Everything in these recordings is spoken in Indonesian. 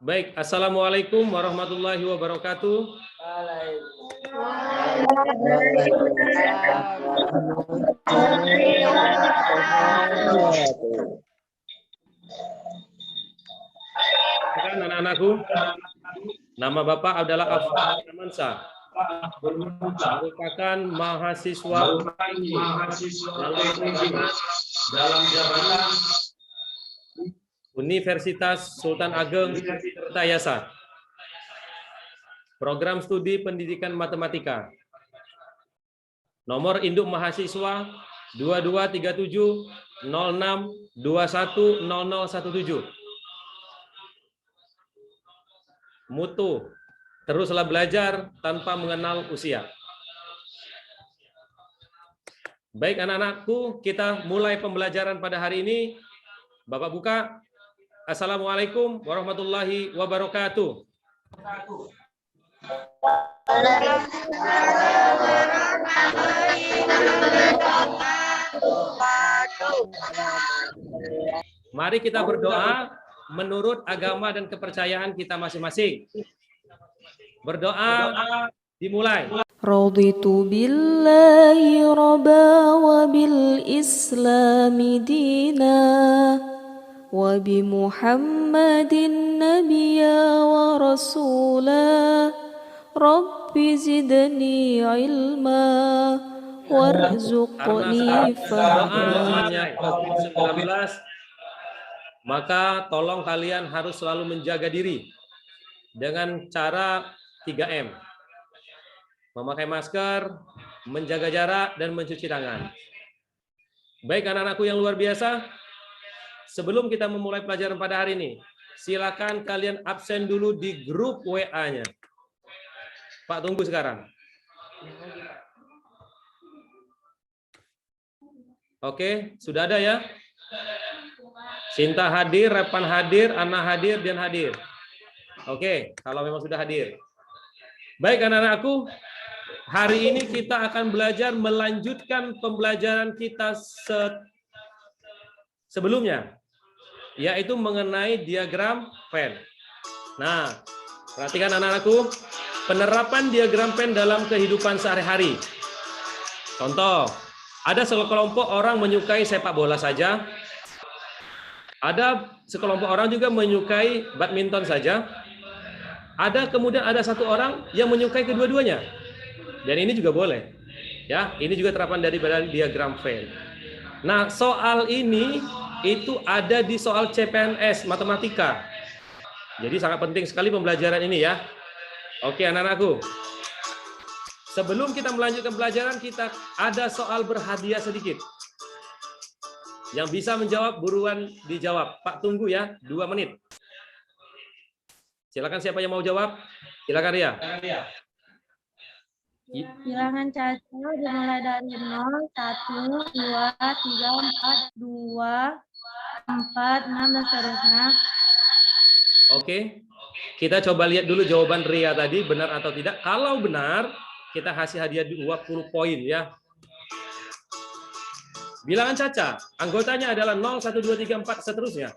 Baik, Assalamualaikum warahmatullahi wabarakatuh. Anak-anakku, nama Bapak adalah Afwan Amansyah, merupakan mahasiswa dalam jabatan Universitas Sultan Ageng Tirtayasa. Program Studi Pendidikan Matematika. Nomor induk mahasiswa 223706210017. Mutu, teruslah belajar tanpa mengenal usia. Baik anak-anakku, kita mulai pembelajaran pada hari ini. Bapak buka. Assalamualaikum warahmatullahi wabarakatuh. Mari kita berdoa menurut agama dan kepercayaan kita masing-masing. Berdoa dimulai. Raditu billahi rabba wa bil islami dina wa bi Muhammadin nabiyya wa rasula. Rabbi zidni ilma warzuqni fahma. Maka tolong kalian harus selalu menjaga diri dengan cara 3M. Memakai masker, menjaga jarak, dan mencuci tangan. Baik anak-anakku yang luar biasa, sebelum kita memulai pelajaran pada hari ini, silakan kalian absen dulu di grup WA-nya. Pak tunggu sekarang. Oke, sudah ada ya? Sinta hadir, Repan hadir, Ana hadir, dan hadir. Oke, kalau memang sudah hadir. Baik anak-anakku, hari ini kita akan belajar melanjutkan pembelajaran kita sebelumnya, yaitu mengenai diagram Venn. Nah, perhatikan anak-anakku, penerapan diagram Venn dalam kehidupan sehari-hari. Contoh, ada sekelompok orang menyukai sepak bola saja. Ada sekelompok orang juga menyukai badminton saja. Kemudian ada satu orang yang menyukai kedua-duanya. Dan ini juga boleh. Ya, ini juga terapan dari diagram Venn. Nah, soal ini itu ada di soal CPNS matematika. Jadi sangat penting sekali pembelajaran ini ya. Oke, anak-anakku. Sebelum kita melanjutkan pelajaran, kita ada soal berhadiah sedikit. Yang bisa menjawab buruan dijawab. Pak tunggu ya, 2 menit. Silakan siapa yang mau jawab? Silakan Ria. Bilangan Caca dimulai dari 0, 1, 2, 3, 4, 2, 4, 6, dan seterusnya. Oke, kita coba lihat dulu jawaban Ria tadi, benar atau tidak. Kalau benar, kita kasih hadiah 20 poin ya. Bilangan Caca, anggotanya adalah 0, 1, 2, 3, 4, seterusnya.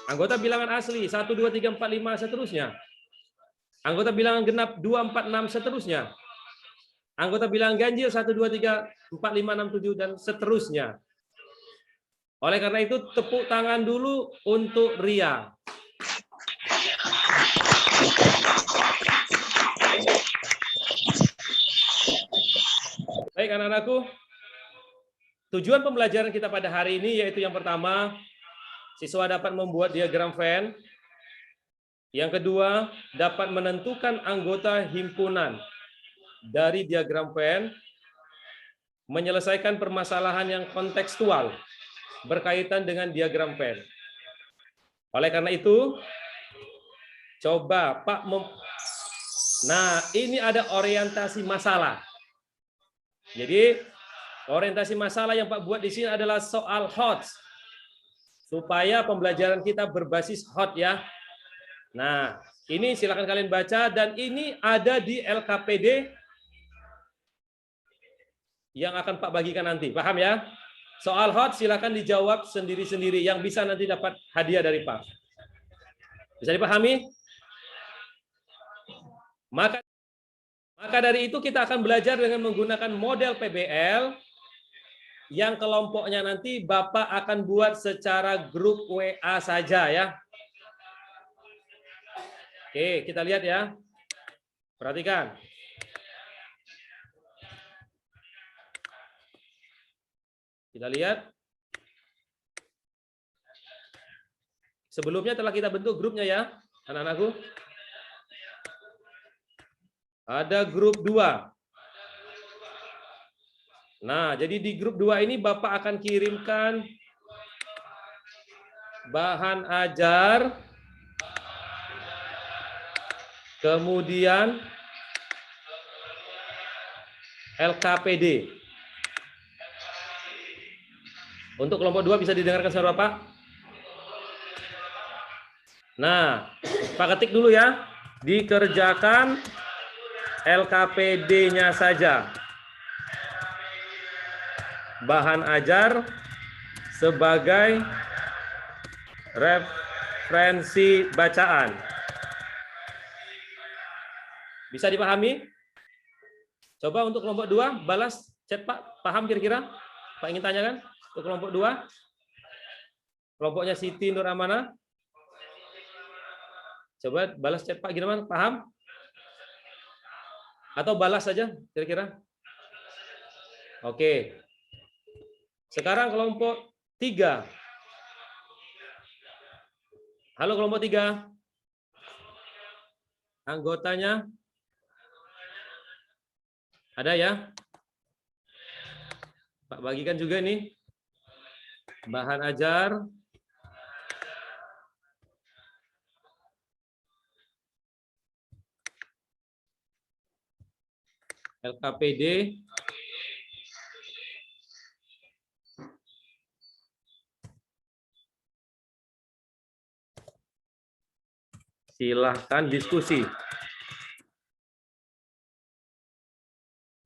Anggota bilangan asli, 1, 2, 3, 4, 5, seterusnya. Anggota bilangan genap, 2, 4, 6, seterusnya. Anggota bilangan ganjil, 1, 2, 3, 4, 5, 6, 7, dan seterusnya. Oleh karena itu, tepuk tangan dulu untuk Ria. Baik anak-anakku, tujuan pembelajaran kita pada hari ini yaitu yang pertama, siswa dapat membuat diagram Venn. Yang kedua, dapat menentukan anggota himpunan dari diagram Venn, menyelesaikan permasalahan yang kontekstual berkaitan dengan diagram Venn. Oleh karena itu, coba Pak Nah, ini ada orientasi masalah. Jadi, orientasi masalah yang Pak buat di sini adalah soal hot. Supaya pembelajaran kita berbasis hot ya. Nah, ini silakan kalian baca dan ini ada di LKPD yang akan Pak bagikan nanti. Paham ya? Soal hot silakan dijawab sendiri-sendiri yang bisa nanti dapat hadiah dari Pak. Bisa dipahami? Maka dari itu kita akan belajar dengan menggunakan model PBL yang kelompoknya nanti Bapak akan buat secara grup WA saja ya. Oke, kita lihat ya. Perhatikan. Kita lihat. Sebelumnya telah kita bentuk grupnya ya, anak-anakku. Ada grup 2. Nah, jadi di grup 2 ini Bapak akan kirimkan bahan ajar, kemudian LKPD. Untuk kelompok 2 bisa didengarkan suara Bapak? Nah, Pak ketik dulu ya. Dikerjakan LKPD-nya saja. Bahan ajar sebagai referensi bacaan. Bisa dipahami? Coba untuk kelompok 2, balas chat Pak. Paham kira-kira? Pak ingin tanyakan? Untuk kelompok 2. Kelompoknya Siti Nur Amanah. Coba balas chat Pak gimana? Paham? Atau balas saja kira-kira? Oke. Sekarang kelompok 3. Halo kelompok 3. Anggotanya ada ya? Pak bagikan juga nih. Bahan ajar. LKPD. Silahkan diskusi.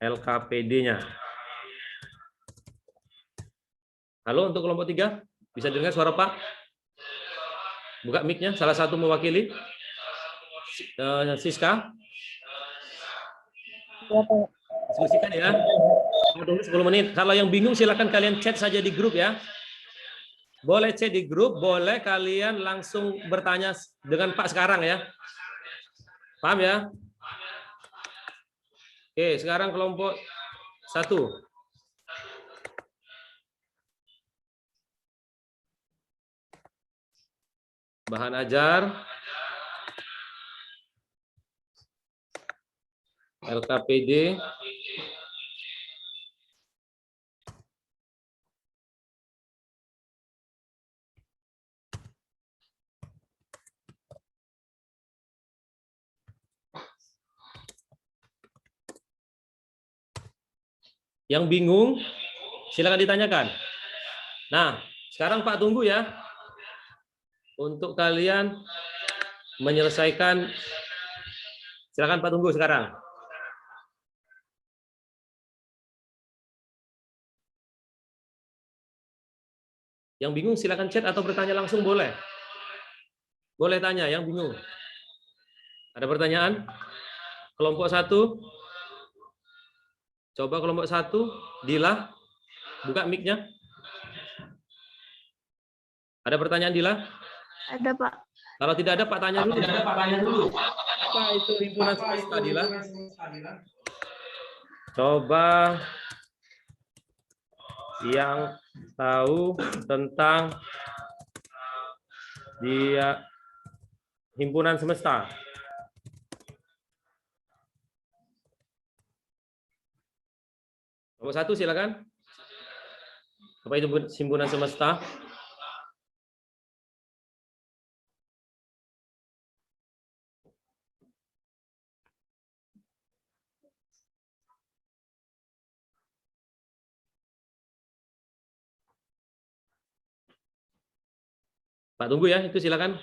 LKPD-nya. Halo untuk kelompok 3, bisa dengar suara Pak? Buka mic-nya, salah satu mewakili. Siska. Diskusikan ya. Tunggu 10 menit. Kalau yang bingung silakan kalian chat saja di grup ya. Boleh chat di grup, boleh kalian langsung bertanya dengan Pak sekarang ya. Paham ya? Oke, sekarang kelompok 1. Bahan ajar. LKPD. Yang bingung, silakan ditanyakan. Nah, sekarang Pak tunggu ya. Untuk kalian menyelesaikan, silakan Pak tunggu sekarang. Yang bingung silakan chat atau bertanya langsung boleh. Boleh tanya, yang bingung. Ada pertanyaan? Kelompok 1. Coba kelompok 1, Dila, buka mic-nya. Ada pertanyaan Dila? Ada Pak. Kalau tidak ada Pak tanya dulu. Apa itu himpunan semesta Dila? Coba yang tahu tentang dia himpunan semesta. Kelompok 1 silakan. Apa itu himpunan semesta? Pak tunggu ya, itu silakan.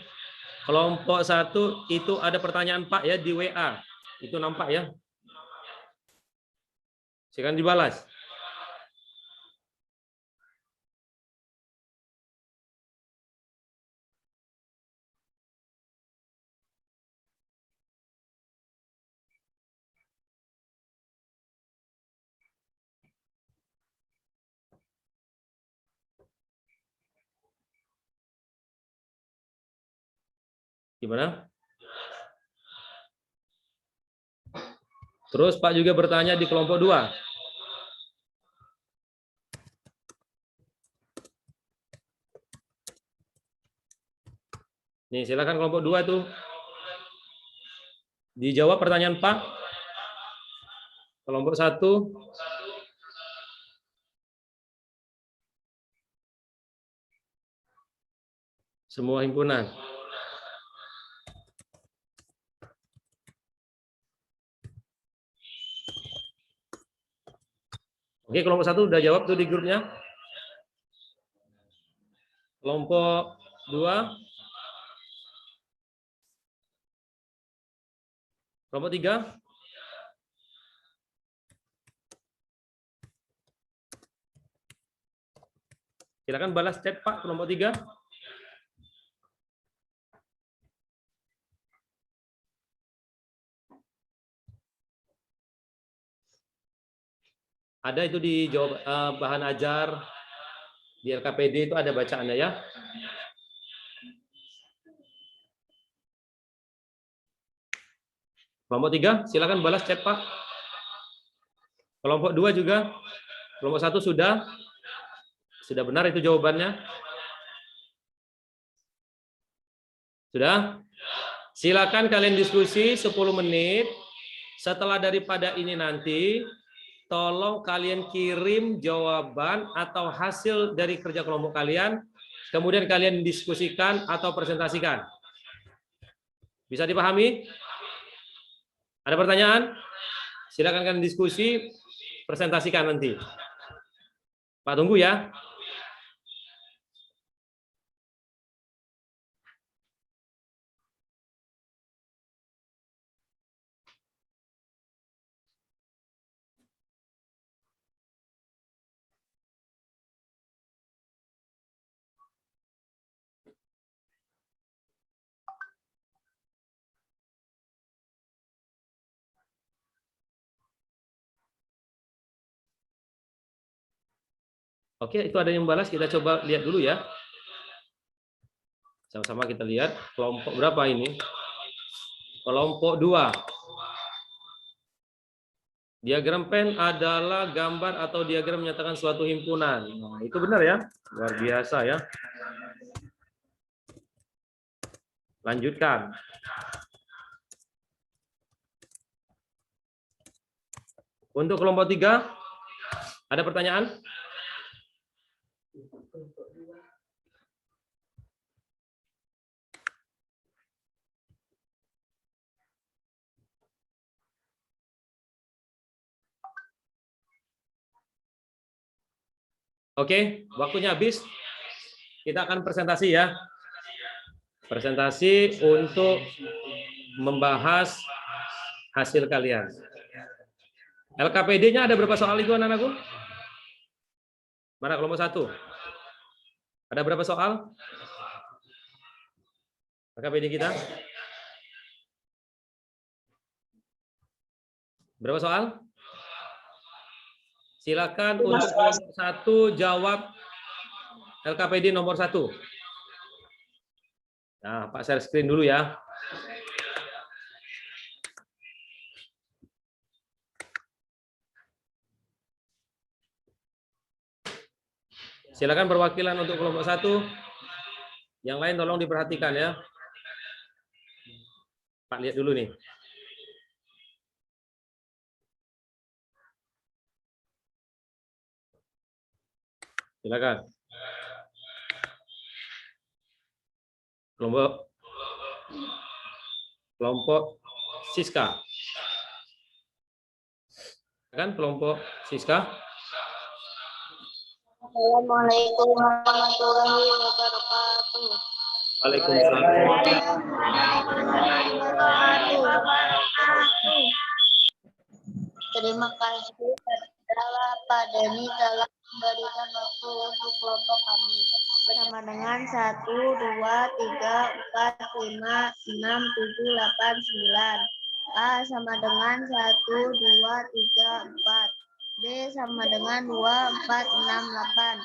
Kelompok 1 itu ada pertanyaan Pak ya di WA. Itu nampak ya. Silakan dibalas. Gimana? Terus Pak juga bertanya di kelompok 2. Nih, silakan kelompok 2 tuh. Dijawab pertanyaan Pak. Kelompok 1. Semua himpunan. Oke, kelompok 1 udah jawab tuh di grupnya. Kelompok 2. Kelompok 3. Silakan balas chat Pak, kelompok 3. Ada itu di jawab bahan ajar di LKPD itu ada bacaannya ya. Kelompok 3, silakan balas chat Pak. Kelompok 2 juga. Kelompok 1 sudah. Sudah benar itu jawabannya. Sudah? Silakan kalian diskusi 10 menit. Setelah daripada ini nanti, tolong kalian kirim jawaban atau hasil dari kerja kelompok kalian, kemudian kalian diskusikan atau presentasikan. Bisa dipahami? Ada pertanyaan? Silakan kalian diskusi, presentasikan nanti. Pak tunggu ya. Oke, itu ada yang balas, kita coba lihat dulu ya. Sama-sama kita lihat kelompok berapa ini? Kelompok 2. Diagram pen adalah gambar atau diagram menyatakan suatu himpunan. Nah, itu benar ya? Luar biasa ya. Lanjutkan. Untuk kelompok 3, ada pertanyaan? Oke, waktunya habis. Kita akan presentasi ya. Presentasi untuk membahas hasil kalian. LKPD-nya ada berapa soal itu anak-anakku? Mana kelompok 1? Ada berapa soal? LKPD kita? Berapa soal? Silakan untuk kelompok 1 jawab LKPD nomor 1. Nah, Pak share screen dulu ya. Silakan perwakilan untuk kelompok 1. Yang lain tolong diperhatikan ya. Pak lihat dulu nih. Silakan. Kelompok Siska. Kan kelompok Siska. Assalamualaikum warahmatullahi wabarakatuh. Waalaikumsalam. Terima kasih kepada Pak Deni telah memberikan waktu untuk kelompok kami. Bersama dengan 1, 2, 3, 4, 5, 6, 7, 8, 9. A sama dengan 1, 2, 3, 4. B sama dengan 2, 4, 6, 8.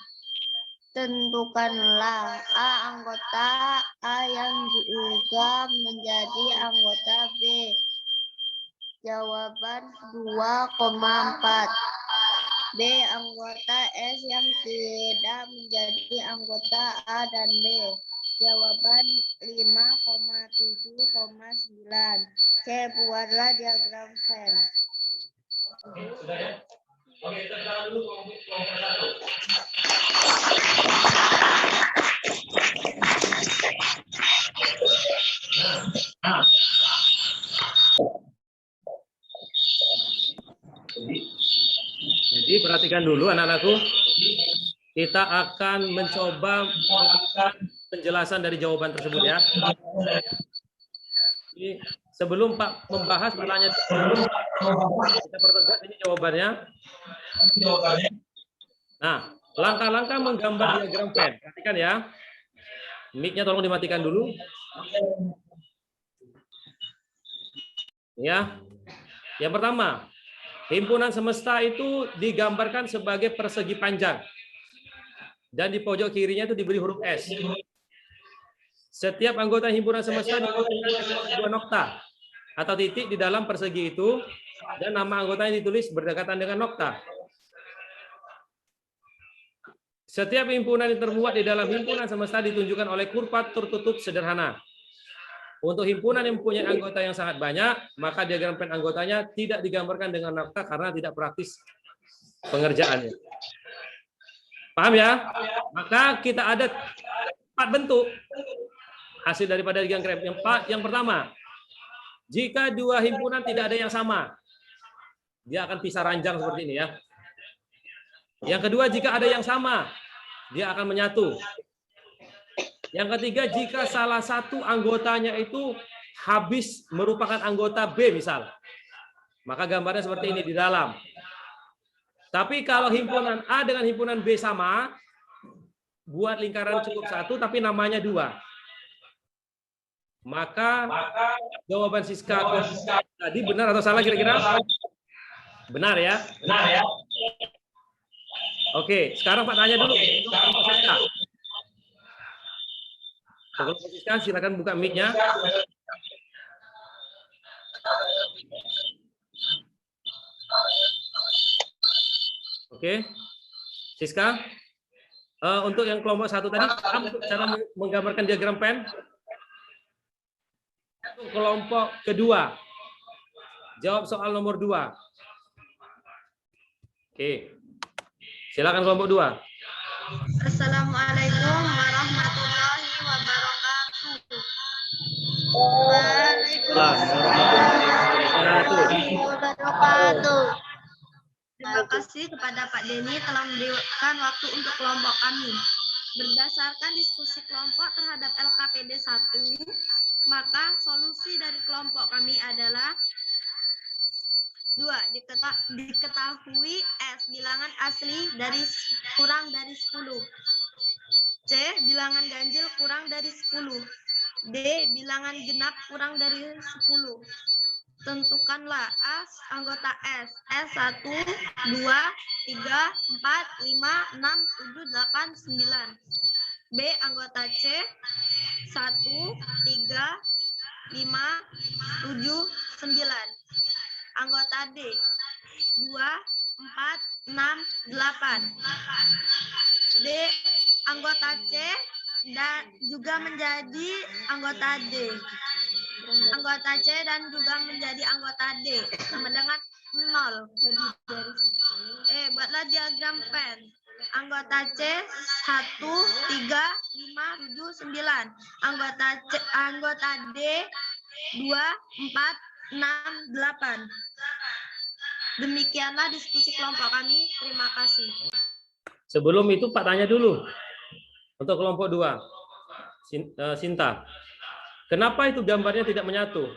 Tentukanlah A anggota A yang juga menjadi anggota B. Jawaban 2,4. B anggota S yang tidak menjadi anggota A dan B. Jawaban 5,7,9. C. Buatlah diagram Venn. Sudah ya? Oke, kita bilang dulu kelompok satu. Jadi perhatikan dulu anak-anakku. Kita akan mencoba memberikan penjelasan dari jawaban tersebut ya. Jadi, sebelum Pak membahas pertanyaan dulu, kita pertegas ini jawabannya. Nah, langkah-langkah menggambar diagram Venn. Perhatikan ya. Mic-nya tolong dimatikan dulu. Ya. Yang pertama, himpunan semesta itu digambarkan sebagai persegi panjang. Dan di pojok kirinya itu diberi huruf S. Setiap anggota himpunan semesta diberikan dua nokta atau titik di dalam persegi itu, dan nama anggotanya ditulis berdekatan dengan nokta. Setiap himpunan yang termuat di dalam himpunan semesta ditunjukkan oleh kurva tertutup sederhana. Untuk himpunan yang mempunyai anggota yang sangat banyak, maka diagram Venn anggotanya tidak digambarkan dengan nokta karena tidak praktis pengerjaannya. Paham ya? Maka kita ada 4 bentuk hasil daripada diagram Venn. Yang pertama, jika dua himpunan tidak ada yang sama, dia akan pisah ranjang seperti ini ya. Yang kedua, jika ada yang sama, dia akan menyatu. Yang ketiga, jika salah satu anggotanya itu habis merupakan anggota B misal, maka gambarnya seperti ini di dalam. Tapi kalau himpunan A dengan himpunan B sama, buat lingkaran cukup 1 tapi namanya 2. Maka jawaban Siska tadi benar atau salah kira-kira? Benar ya? Benar ya. Oke, sekarang Pak tanya dulu. Siska. Kalau Siska silakan buka mic-nya. Oke, Siska, untuk yang kelompok 1 tadi, cara menggambarkan diagram Venn. Untuk kelompok kedua, jawab soal nomor 2. Oke, silakan kelompok 2. Assalamualaikum warahmatullahi wabarakatuh. Waalaikumsalam warahmatullahi wabarakatuh. Terima kasih kepada Pak Denny telah memberikan waktu untuk kelompok kami. Berdasarkan diskusi kelompok terhadap LKPD 1, maka solusi dari kelompok kami adalah 2. Diketahui S bilangan asli kurang dari 10. C bilangan ganjil kurang dari 10. D bilangan genap kurang dari 10. Tentukanlah A anggota S. S1, 2, 3, 4, 5, 6, 7, 8, 9. B anggota C. 1, 3, 5, 7, 9. Anggota D. 2, 4, 6, 8. D anggota C dan juga menjadi anggota D. Anggota C dan juga menjadi anggota D sama dengan 0. Buatlah diagram Venn. Anggota C 1, 3, 5, 7, 9. Anggota D 2, 4, 6, 8. Demikianlah diskusi kelompok kami. Terima kasih. Sebelum itu Pak tanya dulu untuk kelompok 2, Sinta. Kenapa itu gambarnya tidak menyatu?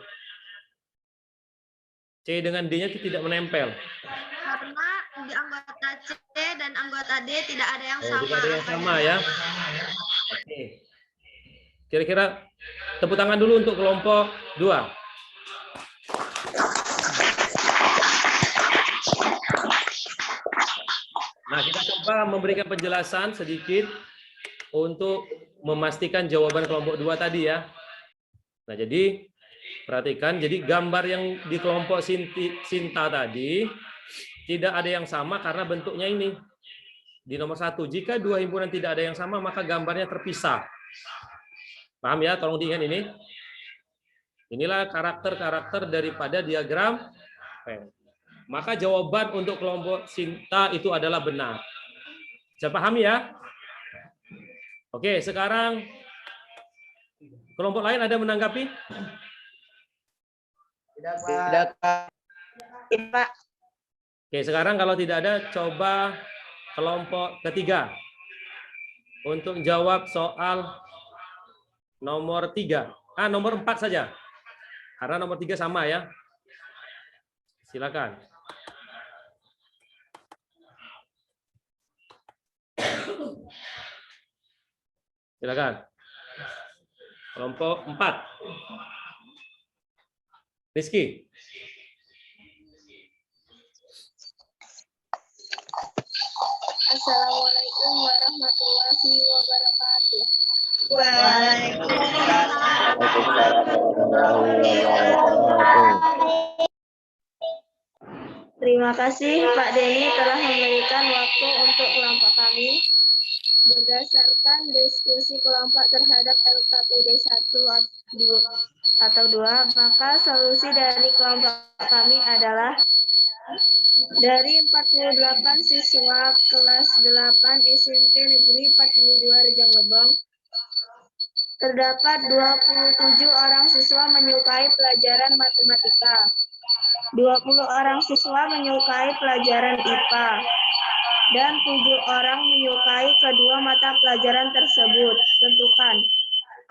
C dengan D-nya itu tidak menempel. Karena di anggota C dan anggota D tidak ada yang sama. Tidak ada yang sama ya. Oke. Kira-kira tepuk tangan dulu untuk kelompok 2. Nah, kita coba memberikan penjelasan sedikit untuk memastikan jawaban kelompok 2 tadi ya. Nah, jadi perhatikan, jadi gambar yang di kelompok Sinta tadi tidak ada yang sama karena bentuknya ini. Di nomor 1, jika dua himpunan tidak ada yang sama, maka gambarnya terpisah. Paham ya? Tolong diingat ini. Inilah karakter-karakter daripada diagram Venn. Maka jawaban untuk kelompok Sinta itu adalah benar. Bisa paham ya? Oke, sekarang kelompok lain ada menanggapi? Tidak, Pak. Pak. Oke, sekarang kalau tidak ada, coba kelompok ketiga untuk jawab soal nomor 3. Nomor 4 saja. Karena nomor 3 sama ya. Silakan. Silakan. Kelompok 4. Rizky. Assalamualaikum warahmatullahi wabarakatuh. Terima kasih Pak Denny telah memberikan waktu untuk kelompok kami. Berdasarkan diskusi kelompok terhadap LKPD 1 atau 2, maka solusi dari kelompok kami adalah dari 48 siswa kelas 8 SMP Negeri 42 Rejang Lebong, terdapat 27 orang siswa menyukai pelajaran matematika, 20 orang siswa menyukai pelajaran IPA, dan 7 orang menyukai kedua mata pelajaran tersebut. Tentukan.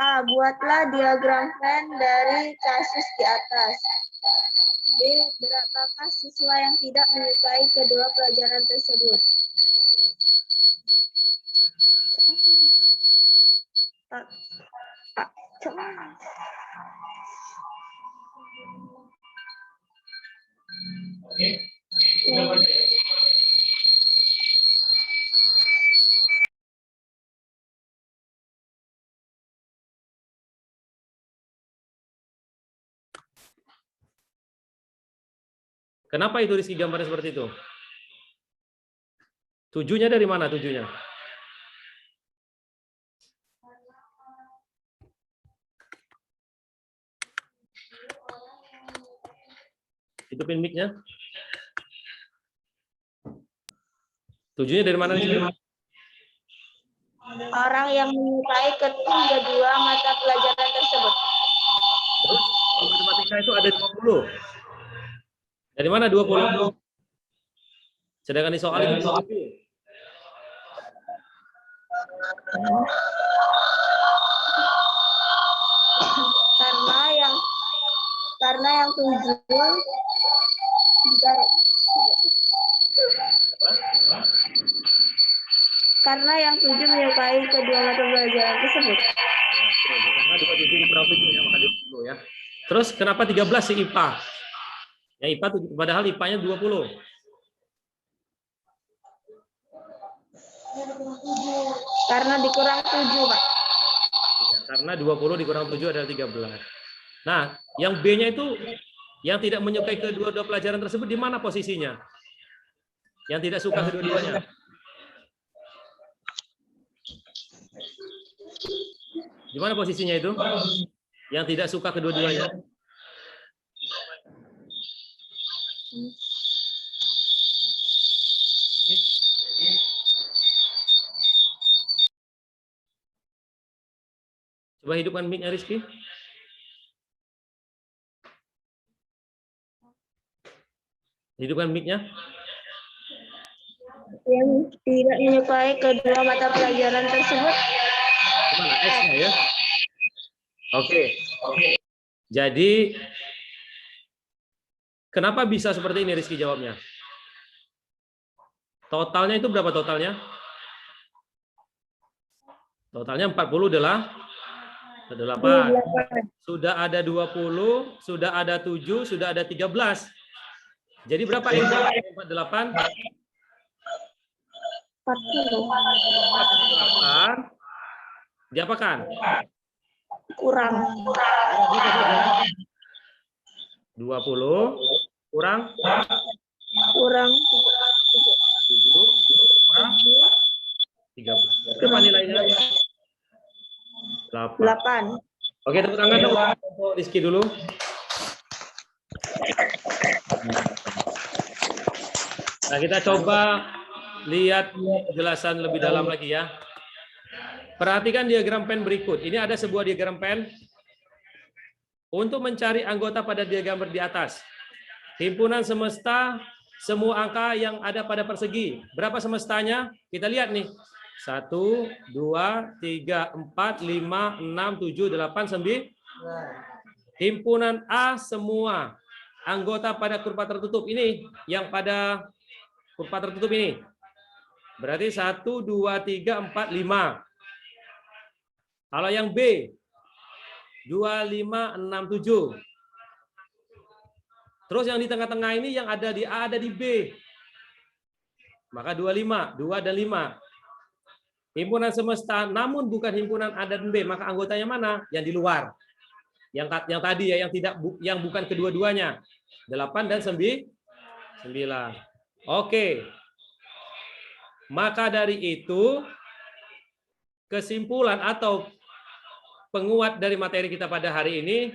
A. Buatlah diagram Venn dari kasus di atas. B. Berapakah siswa yang tidak menyukai kedua pelajaran tersebut? Kenapa itu Rizky gambarnya seperti itu? Tujuhnya dari mana tujuhnya? Hidupin mic-nya. Tujuhnya dari mana nih? Orang yang menyukai kedua mata pelajaran tersebut. Terus matematika itu ada 20. Dari mana 20? Sedangkan di soal itu 20. Karena yang 7 menyukai kedua mata pelajaran tersebut. Karena 27 dikurang 7 ya, maka 20 ya. Terus kenapa 13 si IPA? Ya IPA padahal IPA-nya 20. Karena dikurang 7, Pak. Ya, karena 20 dikurang 7 adalah 13. Nah, yang B-nya itu yang tidak menyukai kedua-dua pelajaran tersebut di mana posisinya? Yang tidak suka kedua-duanya. Di mana posisinya itu? Yang tidak suka kedua-duanya. Coba hidupkan mic-nya Rizky. Hidupkan mic-nya. Yang tidak menyukai kedua mata pelajaran tersebut. Mana S-nya ya? Oke. Jadi kenapa bisa seperti ini Rizky jawabnya? Totalnya itu berapa totalnya? Totalnya 48. Sudah ada 20, sudah ada 7, sudah ada 13. Jadi berapa yang 48? 48 Diapakan? Kurang. 20 kurang Kurang 7 kurang 13. Berapa nilainya? 8. 8. Oke, tepuk tangan dong untuk Rizky dulu. Nah, kita coba lihat penjelasan lebih dalam lagi ya. Perhatikan diagram pen berikut. Ini ada sebuah diagram pen. Untuk mencari anggota pada diagram di atas. Himpunan semesta, semua angka yang ada pada persegi. Berapa semestanya? Kita lihat nih. 1, 2, 3, 4, 5, 6, 7, 8, 9. Himpunan A semua anggota pada kurva tertutup. Ini yang pada kurva tertutup ini. Berarti 1, 2, 3, 4, 5. Kalau yang B, 2, 5, 6, 7. Terus yang di tengah-tengah ini yang ada di A ada di B. Maka 25, 2 dan 5. Himpunan semesta namun bukan himpunan A dan B, maka anggotanya mana? Yang di luar. Yang tadi ya, yang bukan kedua-duanya. 8 dan 9. Oke. Maka dari itu kesimpulan atau penguat dari materi kita pada hari ini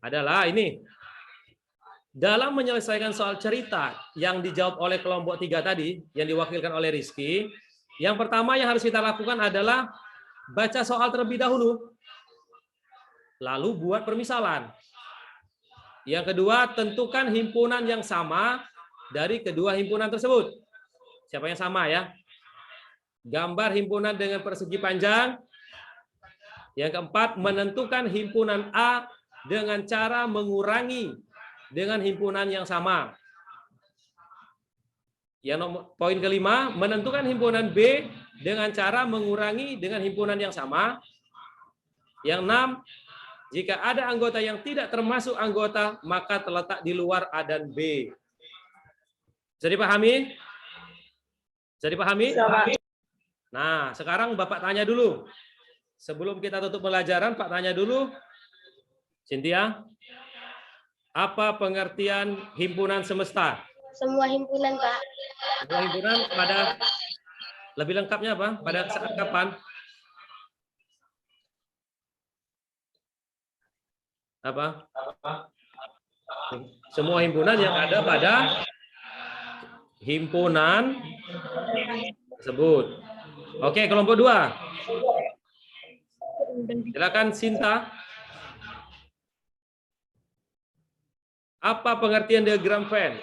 adalah ini. Dalam menyelesaikan soal cerita yang dijawab oleh kelompok 3 tadi, yang diwakilkan oleh Rizky, yang pertama yang harus kita lakukan adalah baca soal terlebih dahulu, lalu buat permisalan. Yang kedua, tentukan himpunan yang sama dari kedua himpunan tersebut. Siapa yang sama ya? Gambar himpunan dengan persegi panjang. Yang keempat, menentukan himpunan A dengan cara mengurangi dengan himpunan yang sama. Yang poin kelima, menentukan himpunan B dengan cara mengurangi dengan himpunan yang sama. Yang 6, jika ada anggota yang tidak termasuk anggota, maka terletak di luar A dan B. Bisa dipahami? Bisa dipahami? Nah, sekarang Bapak tanya dulu. Sebelum kita tutup pelajaran, Pak tanya dulu. Cynthia, apa pengertian himpunan semesta? Semua himpunan, Pak. Semua himpunan pada lebih lengkapnya apa? Pada saat kapan? Apa? Semua himpunan yang ada pada himpunan tersebut. Oke, kelompok 2. Silakan Sinta. Apa pengertian diagram Venn?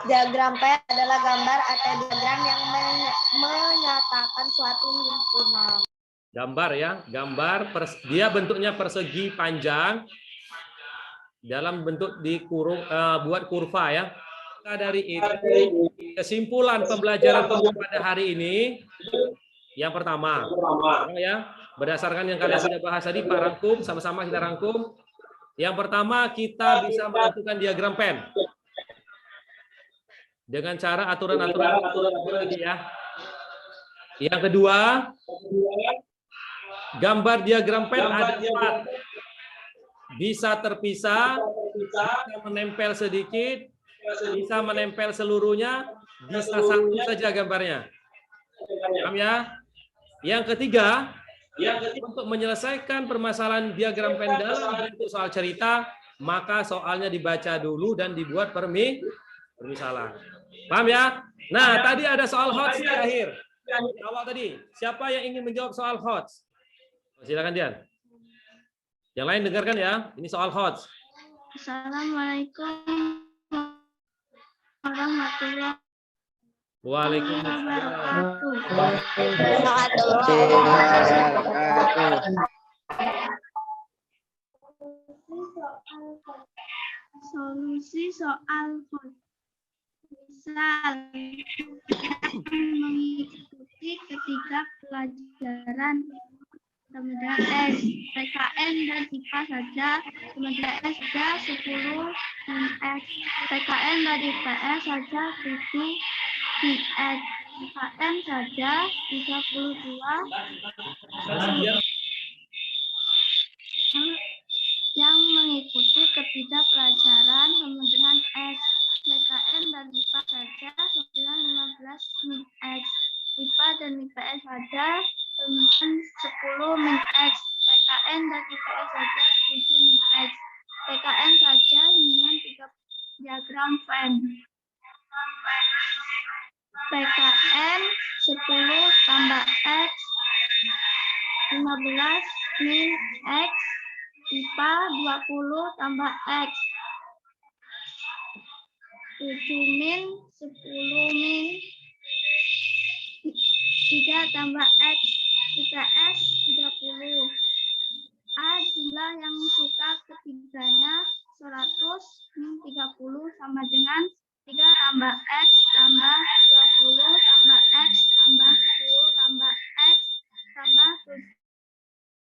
Diagram Venn adalah gambar atau diagram yang menyatakan suatu himpunan. Gambar ya, dia bentuknya persegi panjang dalam bentuk buat kurva ya. Maka dari itu kesimpulan pembelajaran pada hari ini yang pertama ya, berdasarkan yang kalian sudah bahas tadi, Pak rangkum, sama-sama kita rangkum. Yang pertama, kita bisa menentukan diagram Venn dengan cara aturan-aturan ya. Yang kedua, gambar diagram Venn ada 4. Bisa terpisah, bisa menempel sedikit, bisa menempel seluruhnya, bisa satu saja gambarnya. Paham ya? Yang ketiga, untuk menyelesaikan permasalahan diagram Venn dalam bentuk soal cerita, maka soalnya dibaca dulu dan dibuat permisalan. Paham ya? Nah, tadi ada soal HOTS di akhir. Awal tadi, siapa yang ingin menjawab soal HOTS? Silakan Dian. Yang lain dengarkan ya, ini soal HOTS. Assalamualaikum warahmatullahi Solusi soal misal mengikuti ketiga pelajaran sementara S, PKN dan IPA saja, sementara S saja 10 S, PKN dan IPS saja 7 IS. PKN saja 32 yang mengikuti ketidakpelajaran sama dengan X. PKN dan IPA saja sama dengan 15 min X. IPA dan IPS saja sama dengan 10 min X. PKN dan IPS saja 7 min X. PKN saja dengan 3 diagram Venn. PKN 10 tambah X 15 min X. IPA 20 tambah X 7 min 10 min 3 tambah X. IPS 30. A jumlah yang suka ketiganya 100 min 30 sama dengan 3 tambah X tambah 20 tambah X tambah 10 tambah X tambah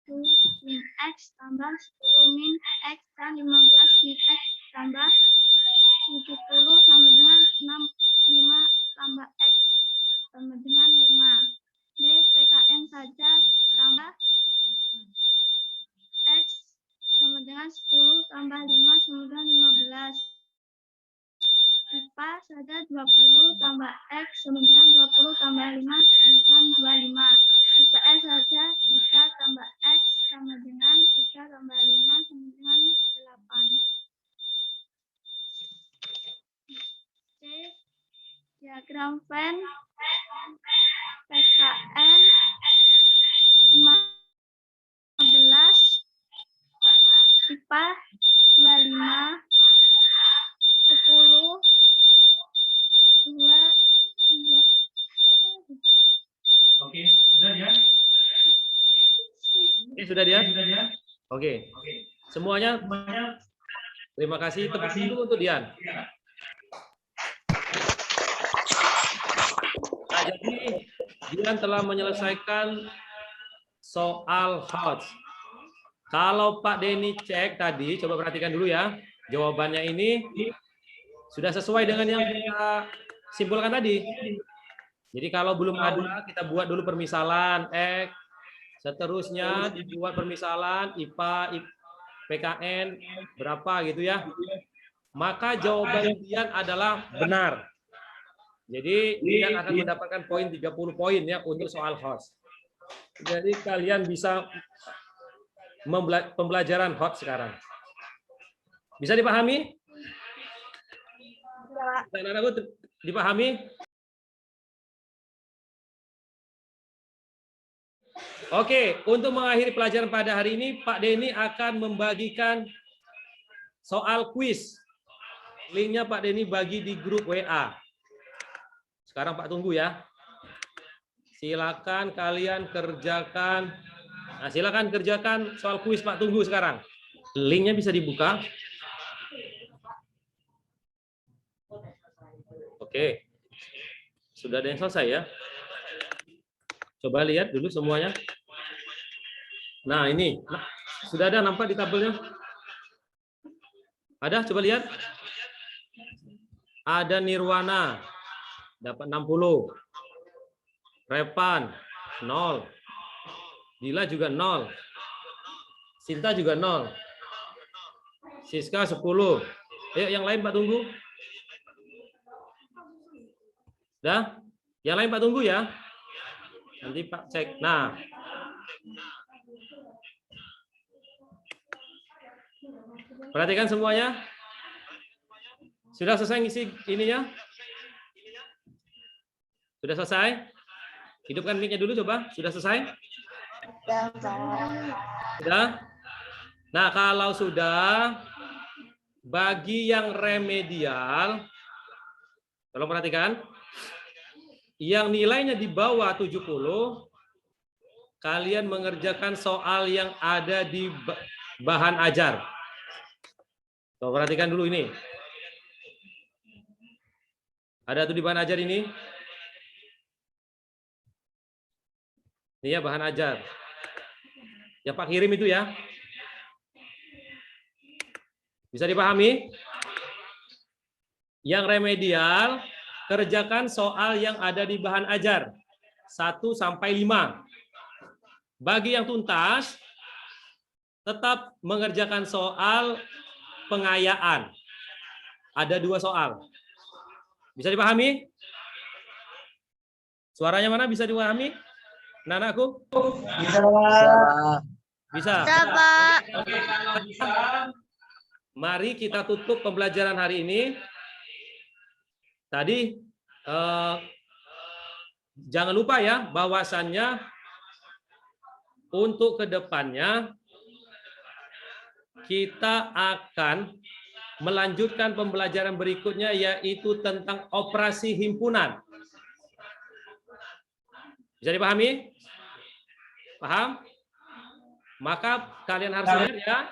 7 min X tambah 10 min X dan 15 min X tambah 70 sama dengan 5 tambah X sama dengan 5. B. PKN saja tambah X sama dengan 10 tambah 5 sama dengan 15. IPA saja 20 tambah X sama dengan 20 tambah 5 sama dengan 25. IPS saja 3 tambah X sama dengan 3 tambah 5 sama dengan 8. C. Diagram Venn PKN 15 IPA 25 10 2. Oke, sudah dia? Oke, sudah dia? Oke. Semuanya terima kasih. Tepuk tangan dulu untuk Dian. Nah, jadi Dian telah menyelesaikan soal HOTS. Kalau Pak Denny cek tadi, coba perhatikan dulu ya. Jawabannya ini sudah sesuai dengan yang kita simpulkan tadi. Jadi kalau belum ada, kita buat dulu permisalan X. Seterusnya dibuat permisalan IPA, PKN, berapa gitu ya. Maka jawaban Dian adalah benar. Jadi Dian akan mendapatkan poin 30 poin ya untuk soal HOTS. Jadi kalian bisa pembelajaran HOTS sekarang. Bisa dipahami? Dipahami? Oke, untuk mengakhiri pelajaran pada hari ini, Pak Denny akan membagikan soal kuis. Linknya Pak Denny bagi di grup WA. Sekarang Pak tunggu ya. Silakan kalian kerjakan. Nah, silakan kerjakan soal kuis Pak tunggu sekarang. Linknya bisa dibuka. Oke. Sudah ada yang selesai ya? Coba lihat dulu semuanya. Nah, ini. Sudah ada nampak di tabelnya? Ada? Coba lihat. Ada Nirwana. Dapat 60. Repan. 0. Dila juga 0. Sinta juga 0. Siska 10. Ayo yang lain Pak tunggu. Dah? Yang lain Pak tunggu ya. Nanti Pak cek. Nah. Perhatikan semuanya. Sudah selesai ngisi ininya? Sudah selesai? Hidupkan mic-nya dulu coba. Sudah selesai? Sudah? Nah, kalau sudah, bagi yang remedial, tolong perhatikan, yang nilainya di bawah 70, kalian mengerjakan soal yang ada di bahan ajar. Tolong perhatikan dulu ini. Ada tuh di bahan ajar ini. Ini ya bahan ajar. Yang Pak kirim itu ya. Bisa dipahami? Yang remedial, kerjakan soal yang ada di bahan ajar 1 sampai 5. Bagi yang tuntas, tetap mengerjakan soal pengayaan. Ada 2 soal. Bisa dipahami? Suaranya mana bisa dipahami? Anakku? Bisa. Pak. Mari kita tutup pembelajaran hari ini. Tadi jangan lupa ya, bahwasannya untuk kedepannya kita akan melanjutkan pembelajaran berikutnya, yaitu tentang operasi himpunan. Bisa dipahami? Paham? Maka kalian harus ingat ya,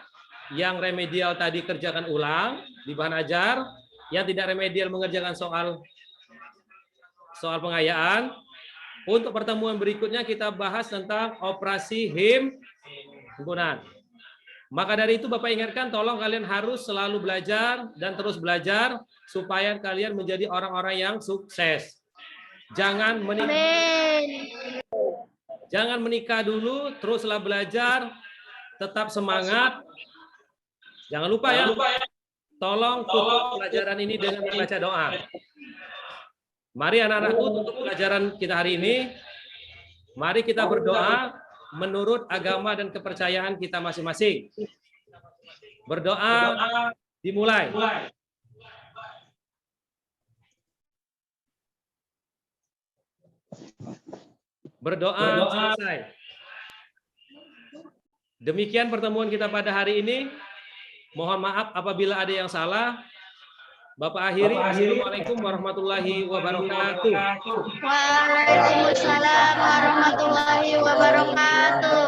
yang remedial tadi kerjakan ulang di bahan ajar, yang tidak remedial mengerjakan soal pengayaan. Untuk pertemuan berikutnya kita bahas tentang operasi himpunan. Maka dari itu Bapak ingatkan, tolong kalian harus selalu belajar dan terus belajar supaya kalian menjadi orang-orang yang sukses. Jangan menikah dulu, teruslah belajar, tetap semangat. Jangan lupa ya, tolong tutup pelajaran ini dengan membaca doa. Mari anak-anakku, tutup pelajaran kita hari ini. Mari kita berdoa menurut agama dan kepercayaan kita masing-masing. Berdoa dimulai. Berdoa selesai. Demikian pertemuan kita pada hari ini. Mohon maaf apabila ada yang salah. Bapak akhiri. Assalamualaikum warahmatullahi wabarakatuh. Waalaikumsalam warahmatullahi wabarakatuh.